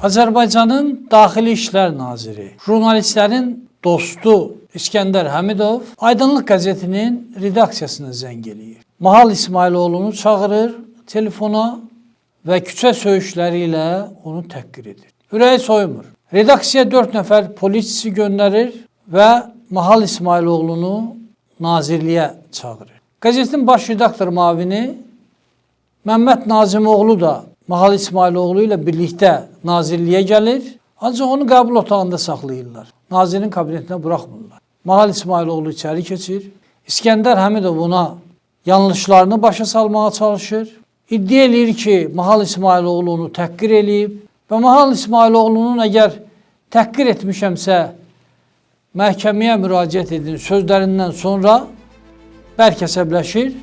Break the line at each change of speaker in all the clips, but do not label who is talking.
Azərbaycanın Daxili İşlər Naziri, jurnalistlərin dostu İskəndər Həmidov Aydınlıq qəzetinin redaksiyasına zəng eləyir. Mahal İsmailoğlu'nu çağırır telefona və küçə söyüşləri ilə onu təhqir edir. Ürəyi soyumur. Redaksiya 4 nəfər polisçi göndərir və Mahal İsmailoğlu'nu nazirliyə çağırır. Qəzetin baş redaktor müavini Məmməd Nazimoğlu da Mahal İsmailoğlu ilə birlikdə nazirliyə gəlir, ancaq onu qəbul otağında saxlayırlar. Nazirin kabinetinə buraxmırlar. Mahal İsmailoğlu içəri keçir. İskəndər Həmidov ona yanlışlarını başa salmağa çalışır. İddia eləyir ki, Mahal İsmailoğlu onu təhqir eləyib və Mahal İsmailoğlu'nun əgər təhqir etmişəmsə məhkəməyə müraciət edin sözlərindən sonra bərk əsəbləşir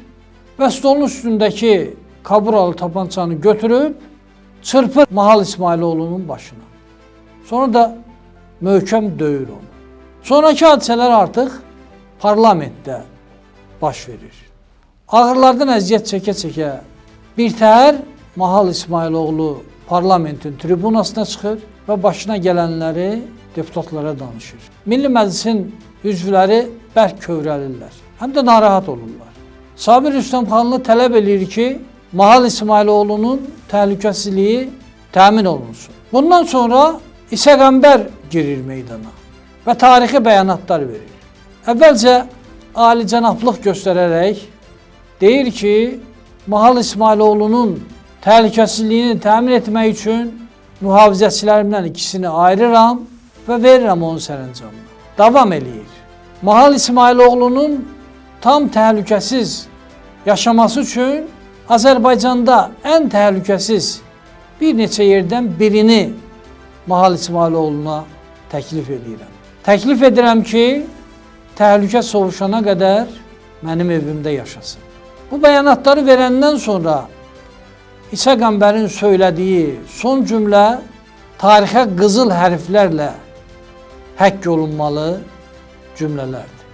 və stolun üstündəki kaburalı tapançanı götürüb çırpır Mahal İsmailoğlu'nun başına. Sonra da möhkəm döyür onu. Sonraki hadisələr artıq parlamentdə baş verir. Ağırlardan əziyyət çəkə-çəkə birtəhər Mahal İsmailoğlu parlamentin tribunasına çıxır və başına gələnləri deputatlara danışır. Milli Məclisin üzvləri bərk kövrəlirlər, həm də narahat olurlar. Sabir Rüstəmxanlı tələb edir ki, Mahal İsmailoğlu'nun təhlükəsizliyi təmin olunsun. Bundan sonra İsa Qəmbər girir meydana və tarixi bəyanatlar verir. Əvvəlcə alicənablıq göstərərək deyir ki, Mahal İsmailoğlu'nun təhlükəsizliyini təmin etmək üçün mühafizəçilərimdən ikisini ayırıram və verirəm onun sərəncamına. Davam eləyir. Mahal İsmailoğlu'nun tam təhlükəsiz yaşaması üçün Azərbaycanda ən təhlükəsiz bir neçə yerdən birini Mahal İsmailoğlu'na təklif edirəm. Təklif edirəm ki, təhlükə sovuşana qədər mənim evimdə yaşasın. Bu bəyanatları verəndən sonra İsa Qəmbərin söylədiyi son cümlə tarixə qızıl hərflərlə həkk olunmalı cümlələrdir.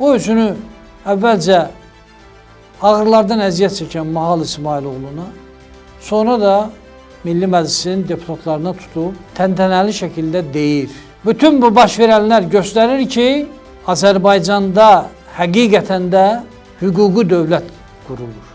O özünü əvvəlcə ağırlardan əziyyət çəkən Mahal İsmailoğlu'na, sonra da Milli Məclisin deputatlarına tutub təntənəli şəkildə deyir. Bütün bu baş verənlər göstərir ki, Azərbaycanda həqiqətən də hüquqi dövlət qurulur.